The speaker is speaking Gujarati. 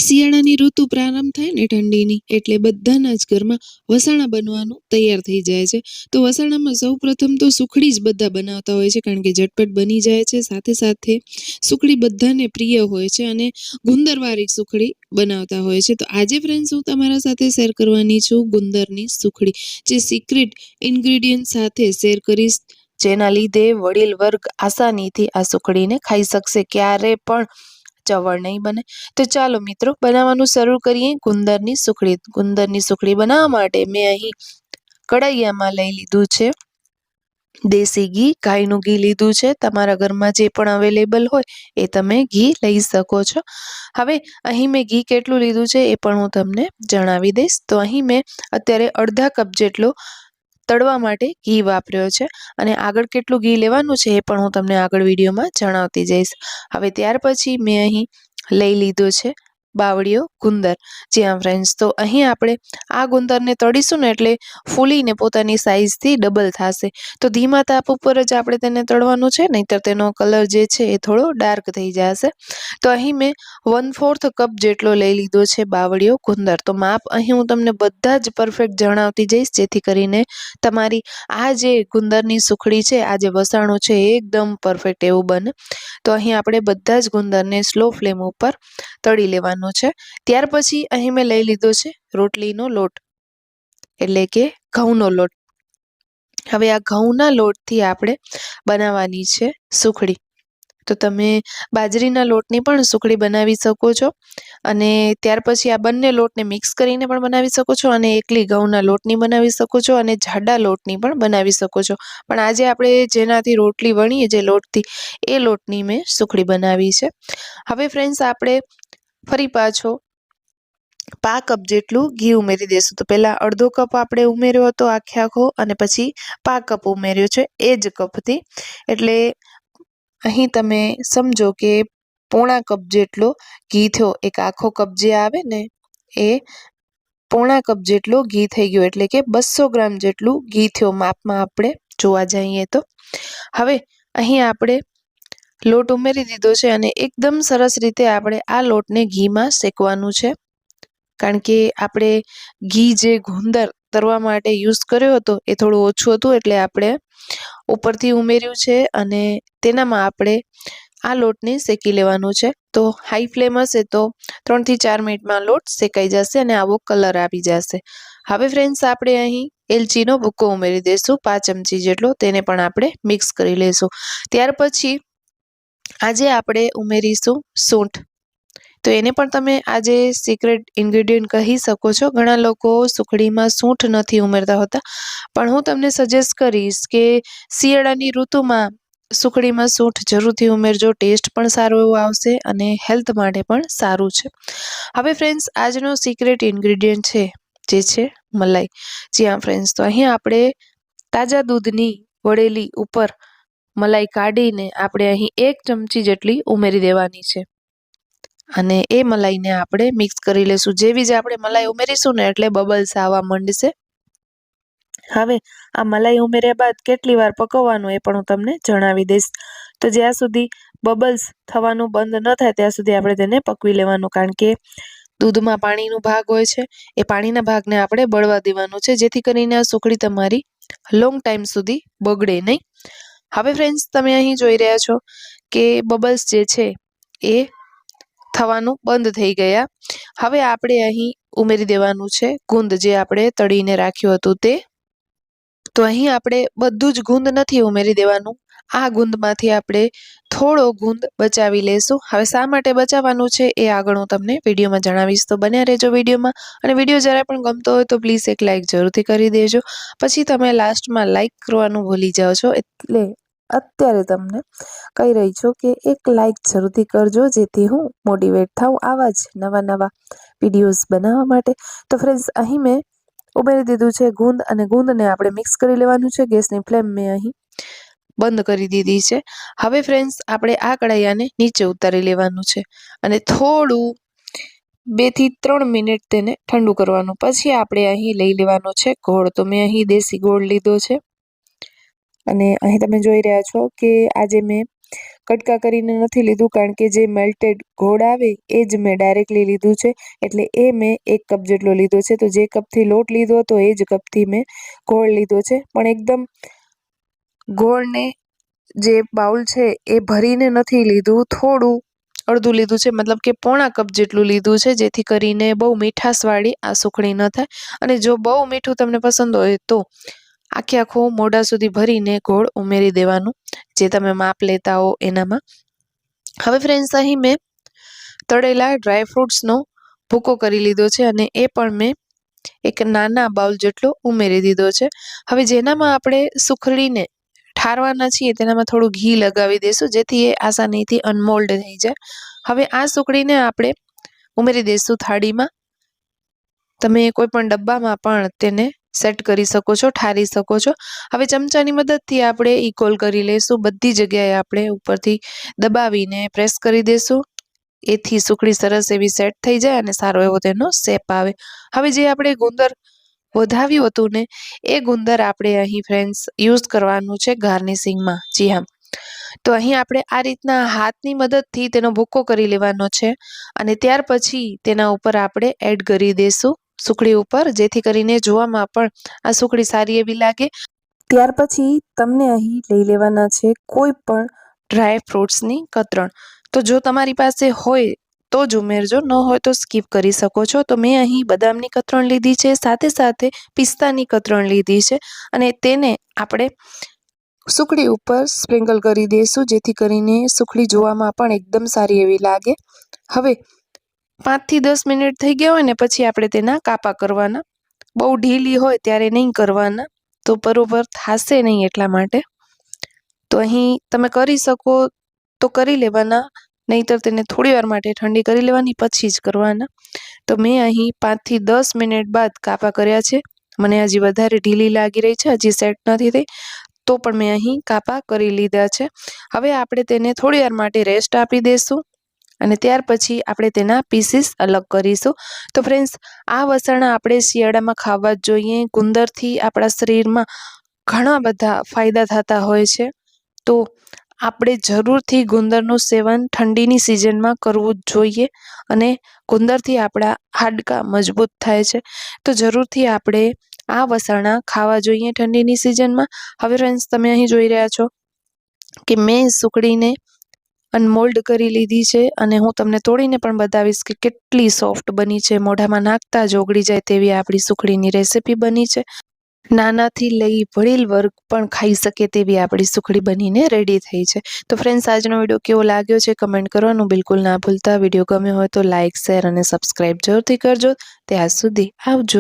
શિયાળાની ઋતુ પ્રારંભ થાય ને ઠંડીની એટલે બધાના જ ઘરમાં વસાણા બનવાનું તૈયાર થઈ જાય છે. તો વસાણામાં સૌ પ્રથમ તો સુખડી જ બધા બનાવતા હોય છે, કારણ કે ઝટપટ બની જાય છે. સાથે સાથે સુખડી બધાને પ્રિય હોય છે અને ગુંદરવાળી સુખડી બનાવતા હોય છે. તો આજે ફ્રેન્ડ્સ હું તમારા સાથે શેર કરવાની છું ગુંદરની સુખડી, જે સિક્રેટ ઇન્ગ્રેડિયન્ટ સાથે શેર કરીશ, જેના લીધે વડીલ વર્ગ આસાનીથી આ સુખડીને ખાઈ શકશે, ક્યારે પણ ચવળ નહીં બને. તો ચાલો મિત્રો બનાવવાનું શરૂ કરીએ ગુંદરની સુખડી. ગુંદરની સુખડી બનાવવા માટે મેં અહીં કડાઈયામાં લઈ લીધું છે દેશી ઘી, ગાયનું ઘી લીધું છે. તમારા ઘરમાં જે પણ અવેલેબલ હોય એ તમે ઘી લઈ શકો છો. હવે અહીં મેં ઘી કેટલું લીધું છે એ પણ હું તમને જણાવી દઈશ. તો અહીં મેં અત્યારે અડધા કપ જેટલો તળવા માટે ઘી વાપર્યો છે, અને આગળ કેટલું ઘી લેવાનું છે એ પણ હું તમને આગળ વિડીયોમાં જણાવતી જઈશ. હવે ત્યાર પછી મેં અહીં લઈ લીધો છે બાવળિયો ગુંદર. જી હા ફ્રેન્ડ્સ, તો અહીં આપણે આ ગુંદરને તળીશું ને એટલે ફૂલીને પોતાની સાઈઝથી ડબલ થશે. તો ધીમા તાપ ઉપર જ આપણે તેને તળવાનું છે, નહીંતર તેનો કલર જે છે એ થોડો ડાર્ક થઈ જશે. તો અહીં મેં 1/4 કપ જેટલો લઈ લીધો છે બાવળિયો ગુંદર. તો માપ અહીં હું તમને બધા જ પરફેક્ટ જણાવતી જઈશ, જેથી કરીને તમારી આ જે ગુંદરની સુખડી છે, આ જે વસાણું છે એ એકદમ પરફેક્ટ એવું બને. તો અહીં આપણે બધા જ ગુંદરને સ્લો ફ્લેમ ઉપર તળી લેવાનું છે. ત્યાર પછી અહીં મેં લઈ લીધો છે રોટલીનો લોટ, એટલે કે ઘઉંનો લોટ. હવે આ ઘઉંના લોટથી આપણે બનાવવાની છે સુખડી. તો તમે બાજરીના લોટની પણ સુખડી બનાવી શકો છો, અને ત્યાર પછી આ બંને લોટને મિક્સ કરીને પણ બનાવી શકો છો, અને એકલી ઘઉંના લોટની બનાવી શકો છો, અને જાડા લોટની પણ બનાવી શકો છો. પણ આજે આપણે જેનાથી રોટલી વણીએ જે લોટથી, એ લોટની મેં સુખડી બનાવી છે. હવે ફ્રેન્ડ્સ આપણે ફરી પાછો પા કપ જેટલું ઘી ઉમેરી દઈશું. તો પહેલા અડધો કપ આપણે ઉમેર્યો હતો આખે આખો, અને પછી પા કપ ઉમેર્યો છે એ જ કપથી. એટલે અહીં તમે સમજો કે પોણા કપ જેટલો ઘી થયો. એક આખો કપ જે આવે ને એ પોણા કપ જેટલો ઘી થઈ ગયો, એટલે કે 200 ગ્રામ જેટલું ઘી થયો માપમાં આપણે જોવા જઈએ તો. હવે અહીં આપણે લોટ ઉમેરી દીધો છે, અને એકદમ સરસ રીતે આપણે આ લોટને ઘીમાં શેકવાનું છે, કારણ કે આપણે ઘી જે ગુંદર તરવા માટે યુઝ કર્યો હતો એ થોડું ઓછું હતું, એટલે આપણે ઉપરથી ઉમેર્યું છે, અને તેનામાં આપણે આ લોટને શેકી લેવાનું છે. તો હાઈ ફ્લેમ હશે તો 3 થી 4 મિનિટમાં લોટ શેકાઈ જશે અને આવો કલર આવી જશે. હવે ફ્રેન્ડ્સ આપણે અહીં એલચીનો ભૂકો ઉમેરી દઈશું 5 ચમચી જેટલો, તેને પણ આપણે મિક્સ કરી લઈશું. ત્યાર પછી આજે આપણે ઉમેરીશું સૂંઠ. તો એને પણ તમે આજે સિક્રેટ ઇન્ગ્રેડિયન્ટ કહી શકો છો. ઘણા લોકો સુખડીમાં સૂંઠ નથી ઉમેરતા હોતા, પણ હું તમને સજેસ્ટ કરીશ કે શિયાળાની ઋતુમાં સુખડીમાં સૂંઠ જરૂરથી ઉમેરજો. ટેસ્ટ પણ સારો એવો આવશે અને હેલ્થ માટે પણ સારું છે. હવે ફ્રેન્ડ્સ આજનો સિક્રેટ ઇન્ગ્રેડિયન્ટ છે જે છે મલાઈ. જી હા ફ્રેન્ડ્સ, તો અહીં આપણે તાજા દૂધની વળેલી ઉપર મલાઈ કાઢીને આપણે અહીં 1 ચમચી જેટલી ઉમેરી દેવાની છે, અને એ મલાઈને આપણે મિક્સ કરી લેશું. જેવી જ આપણે મલાઈ ઉમેરીશું ને એટલે બબલ્સ આવવા માંડશે. હવે આ મલાઈ ઉમેર્યા બાદ કેટલી વાર પકવવાનું એ પણ હું તમને જણાવી દઈશ. તો જ્યાં સુધી બબલ્સ થવાનું બંધ ન થાય ત્યાં સુધી આપણે તેને પકવી લેવાનું, કારણ કે દૂધમાં પાણીનો ભાગ હોય છે, એ પાણીના ભાગને આપણે બળવા દેવાનું છે, જેથી કરીને આ સુખડી તમારી લોંગ ટાઈમ સુધી બગડે નહીં. હવે ફ્રેન્ડ્સ તમે અહીં જોઈ રહ્યા છો કે બબલ્સ જે છે એ થવાનું બંધ થઈ ગયા. હવે આપણે અહીં ઉમેરી દેવાનું છે ગુંદ, જે આપણે તળીને રાખ્યું હતું તે. તો અહીં આપણે બધું જ ગુંદ નથી ઉમેરી દેવાનું, આ ગુંદમાંથી આપણે થોડો ગુંદ બચાવી લેશું. હવે શા માટે બચાવવાનું છે એ આગળ હું તમને વિડીયોમાં જણાવીશ, તો બન્યા રહેજો વિડીયોમાં. અને વિડીયો જરા પણ ગમતો હોય તો પ્લીઝ એક લાઇક જરૂરથી કરી દેજો. પછી તમે લાસ્ટમાં લાઇક કરવાનું ભૂલી જાઓ છો, એટલે અત્યારે તમને કહી રહી છું કે એક લાઇક જરૂરથી કરજો, જેથી હું મોટિવેટ થાઉં આવા જ નવા નવા વિડીયોઝ બનાવવા માટે. તો ફ્રેન્ડ્સ અહીં મેં ઉમેરી દીધું છે ગુંદ, અને ગુંદને આપણે મિક્સ કરી લેવાનું છે. ગેસની ફ્લેમ મેં અહીં બંધ કરી દીધી છે. હવે ફ્રેન્ડ્સ આપણે આ કડાયાને નીચે ઉતારી લેવાનું છે, અને થોડું 2 થી 3 મિનિટ તેને ઠંડુ કરવાનું. પછી આપણે અહીં લઈ લેવાનો છે ગોળ. તો મેં અહીં દેશી ગોળ લીધો છે, અને અહીં તમે જોઈ રહ્યા છો કે આજે મેં કટકા કરીને નથી લીધું, કારણ કે જે મેલ્ટેડ ગોળ આવે એ જ મેં ડાયરેક્ટલી લીધું છે, એટલે એ મેં 1 કપ જેટલો લીધો છે. તો જે કપથી લોટ લીધો હતો એ જ કપથી મેં ગોળ લીધો છે, પણ એકદમ ગોળને જે બાઉલ છે એ ભરીને નથી લીધું, થોડું અડધું લીધું છે, મતલબ કે પોણા કપ જેટલું લીધું છે, જેથી કરીને બહુ મીઠાશવાળી આ સુખડી ન થાય. અને જો બહુ મીઠું તમને પસંદ હોય તો આખો મોઢા સુધી ભરીને ગોળ ઉમેરી દેવાનું, જે તમે માપ લેતા હો એનામાં. હવે ફ્રેન્ડ્સ, અહીં મેં તળેલા ડ્રાયફ્રૂટ્સનો ભૂકો કરી લીધો છે અને એ પણ મેં એક નાના બાઉલ જેટલો ઉમેરી દીધો છે. હવે જેનામાં આપણે સુખડીને ઠારવાના છીએ તેનામાં થોડું ઘી લગાવી દઈશું, જેથી એ આસાનીથી અનમોલ્ડ થઈ જાય. હવે આ સુખડીને આપણે ઉમેરી દઈશું થાળીમાં. તમે કોઈ પણ ડબ્બામાં પણ તેને સેટ કરી શકો છો, ઠારી શકો છો. હવે ચમચાની મદદથી આપણે ઇક્વલ કરી લઈશું, બધી જગ્યાએ આપણે ઉપરથી દબાવીને પ્રેસ કરી દઈશું, એથી સુખડી સરસ એવી સેટ થઈ જાય અને સારો એવો તેનો શેપ આવે. હવે જે આપણે ગુંદર વધાવ્યું હતું ને એ ગુંદર આપણે અહીં ફ્રેન્ડ્સ યુઝ કરવાનું છે ગાર્નિશિંગમાં. જી હા, તો અહીં આપણે આ રીતના હાથની મદદથી તેનો ભૂકો કરી લેવાનો છે અને ત્યાર પછી તેના ઉપર આપણે એડ કરી દઈશું સુખડી ઉપર, જેથી કરીને જોવામાં પણ આ સુખડી સારી એવી લાગે. ત્યાર પછી તમને અહીં લઈ લેવાના છે કોઈ પણ ડ્રાય ફ્રૂટ્સની કતરણ. તો જો તમારી પાસે હોય તો જ ઉમેરજો, ન હોય તો સ્કીપ કરી શકો છો. તો મેં અહીં બદામની કતરણ લીધી છે, સાથે સાથે પિસ્તાની કતરણ લીધી છે અને તેને આપણે સુખડી ઉપર સ્પ્રિંકલ કરી દઈશું, જેથી કરીને સુખડી જોવામાં પણ એકદમ સારી એવી લાગે. હવે 5 થી 10 મિનિટ થઈ ગયા હોય ને પછી આપણે તેના કાપા કરવાના. બહુ ઢીલી હોય ત્યારે નહીં કરવાના, તો બરોબર થશે નહીં, એટલા માટે. તો અહીં તમે કરી શકો તો કરી લેવાના, નહીંતર તેને થોડી વાર માટે ઠંડી કરી લેવાની, પછી જ કરવાના. તો મેં અહીં 5 થી 10 મિનિટ બાદ કાપા કર્યા છે. મને હજી વધારે ઢીલી લાગી રહી છે, હજી સેટ નથી થઈ, તો પણ મેં અહીં કાપા કરી લીધા છે. હવે આપણે તેને થોડી વાર માટે રેસ્ટ આપી દઈશું અને ત્યાર પછી આપણે તેના પીસીસ અલગ કરીશું. તો ફ્રેન્ડ્સ, આ વસાણા આપણે શિયાળામાં ખાવા જ જોઈએ. ગુંદરથી આપણા શરીરમાં ઘણા બધા ફાયદા થતા હોય છે, તો આપણે જરૂરથી ગુંદરનું સેવન ઠંડીની સિઝનમાં કરવું જ જોઈએ અને ગુંદરથી આપણા હાડકાં મજબૂત થાય છે. તો જરૂરથી આપણે આ વસાણા ખાવા જોઈએ ઠંડીની સિઝનમાં. હવે ફ્રેન્ડ્સ, તમે અહીં જોઈ રહ્યા છો કે મેં સુખડીને અનમોલ્ડ કરી લીધી છે અને હું તમને તોડીને પણ બતાવીશ કે કેટલી સોફ્ટ બની છે. મોઢામાં નાખતા જ ઓગળી જાય તેવી આપણી સુખડીની રેસીપી બની છે. નાનાથી લઈ વડીલ વર્ગ પણ ખાઈ શકે તેવી આપણી સુખડી બનીને રેડી થઈ છે. તો ફ્રેન્ડ્સ, આજનો વિડીયો કેવો લાગ્યો છે કમેન્ટ કરવાનું બિલકુલ ના ભૂલતા. વિડીયો ગમ્યો હોય તો લાઇક, શેર અને સબસ્ક્રાઈબ જરૂરથી કરજો. ત્યાં સુધી આવજો.